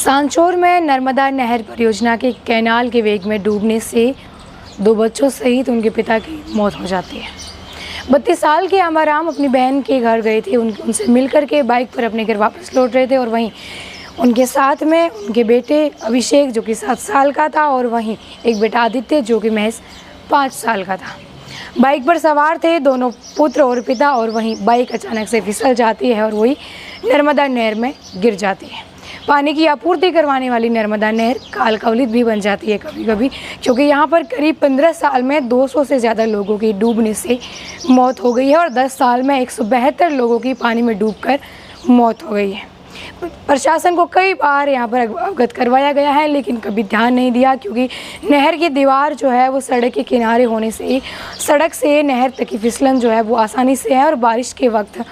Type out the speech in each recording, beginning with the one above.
सांचौर में नर्मदा नहर परियोजना के कैनाल के वेग में डूबने से 2 बच्चों सहित उनके पिता की मौत हो जाती है। 32 साल के आमाराम अपनी बहन के घर गए थे। उनसे मिलकर के बाइक पर अपने घर वापस लौट रहे थे और वहीं उनके साथ में उनके बेटे अभिषेक जो कि 7 साल का था और वहीं एक बेटा आदित्य जो कि महज 5 साल का था। बाइक पर सवार थे दोनों पुत्र और पिता और वहीं बाइक अचानक से फिसल जाती है और वही नर्मदा नहर में गिर जाती है। पानी की आपूर्ति करवाने वाली नर्मदा नहर काल कवलित भी बन जाती है कभी कभी, क्योंकि यहाँ पर करीब 15 साल में 200 से ज़्यादा लोगों की डूबने से मौत हो गई है और 10 साल में 172 लोगों की पानी में डूबकर मौत हो गई है। प्रशासन को कई बार यहाँ पर अवगत करवाया गया है, लेकिन कभी ध्यान नहीं दिया, क्योंकि नहर की दीवार जो है वो सड़क के किनारे होने से सड़क से नहर तक की फिसलन जो है वो आसानी से है और बारिश के वक्त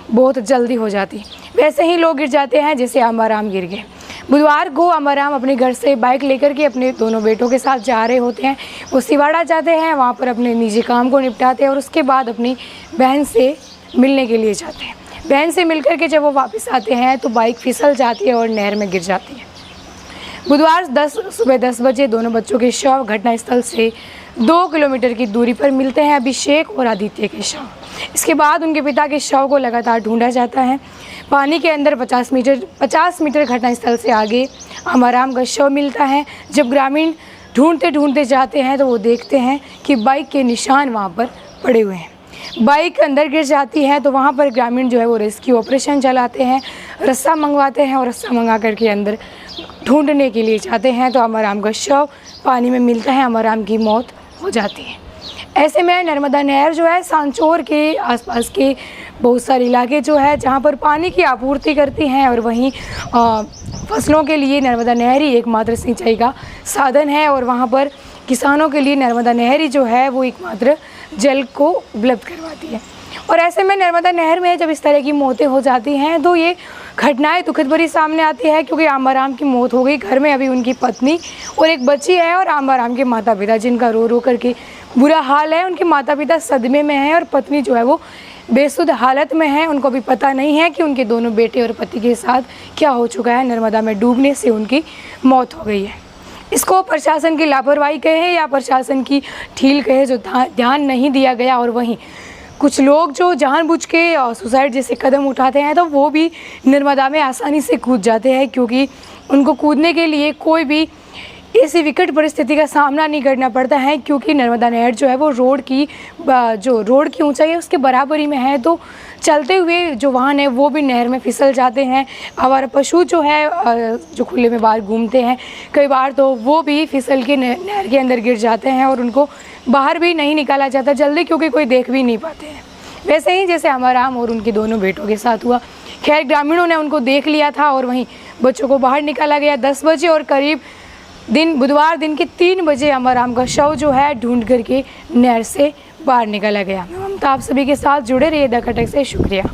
बहुत जल्दी हो जाती। वैसे ही लोग गिर जाते हैं जैसे आमाराम गिर गए। बुधवार को आमाराम अपने घर से बाइक लेकर के अपने दोनों बेटों के साथ जा रहे होते हैं। वो सिवाड़ा जाते हैं, वहाँ पर अपने निजी काम को निपटाते हैं और उसके बाद अपनी बहन से मिलने के लिए जाते हैं। बहन से मिलकर के जब वो वापस आते हैं तो बाइक फिसल जाती है और नहर में गिर जाती है। बुधवार सुबह 10 बजे दोनों बच्चों के शव घटनास्थल से 2 किलोमीटर की दूरी पर मिलते हैं, अभिषेक और आदित्य के शव। इसके बाद उनके पिता के शव को लगातार ढूंढा जाता है। पानी के अंदर 50 मीटर घटनास्थल से आगे आमाराम का शव मिलता है। जब ग्रामीण ढूंढते ढूंढते जाते हैं तो वो देखते हैं कि बाइक के निशान वहाँ पर पड़े हुए हैं। बाइक अंदर गिर जाती है तो वहाँ पर ग्रामीण जो है वो रेस्क्यू ऑपरेशन चलाते हैं, रस्सा मंगवाते हैं और रस्सा मंगा करके अंदर ढूंढने के लिए जाते हैं तो आमाराम का शव पानी में मिलता है। आमाराम की मौत हो जाती है। ऐसे में नर्मदा नहर जो है सांचौर के आसपास के बहुत सारे इलाके जो है जहाँ पर पानी की आपूर्ति करती हैं और वहीं फसलों के लिए नर्मदा नहर ही एकमात्र सिंचाई का साधन है और वहाँ पर किसानों के लिए नर्मदा नहर ही जो है वो एकमात्र जल को उपलब्ध करवाती है। और ऐसे में नर्मदा नहर में जब इस तरह की मौतें हो जाती हैं तो ये घटनाएं दुखद भरी सामने आती है, क्योंकि आमाराम की मौत हो गई। घर में अभी उनकी पत्नी और एक बच्ची है और आमाराम के माता पिता जिनका रो रो करके बुरा हाल है। उनके माता पिता सदमे में हैं और पत्नी जो है वो बेसुध हालत में है। उनको भी पता नहीं है कि उनके दोनों बेटे और पति के साथ क्या हो चुका है। नर्मदा में डूबने से उनकी मौत हो गई है। इसको प्रशासन की लापरवाही कहे या प्रशासन की ढील कहे, जो ध्यान नहीं दिया गया। और वहीं कुछ लोग जो जानबूझ के सुसाइड जैसे कदम उठाते हैं तो वो भी नर्मदा में आसानी से कूद जाते हैं, क्योंकि उनको कूदने के लिए कोई भी ऐसी विकट परिस्थिति का सामना नहीं करना पड़ता है, क्योंकि नर्मदा नहर जो है वो रोड की ऊंचाई है उसके बराबरी में है। तो चलते हुए जो वाहन है वो भी नहर में फिसल जाते हैं। आवारा पशु जो है जो खुले में बाहर घूमते हैं कई बार तो वो भी फिसल के नहर के अंदर गिर जाते हैं और उनको बाहर भी नहीं निकाला जाता जल्दी, क्योंकि कोई देख भी नहीं पाते हैं। वैसे ही जैसे आमाराम और उनके दोनों बेटों के साथ हुआ। खैर ग्रामीणों ने उनको देख लिया था और वहीं बच्चों को बाहर निकाला गया 10 बजे और करीब बुधवार दिन के 3 बजे आमाराम का शव जो है ढूंढ करके नहर से बाहर निकाला गया। ममता आप सभी के साथ जुड़े रहिए द कटक से। शुक्रिया।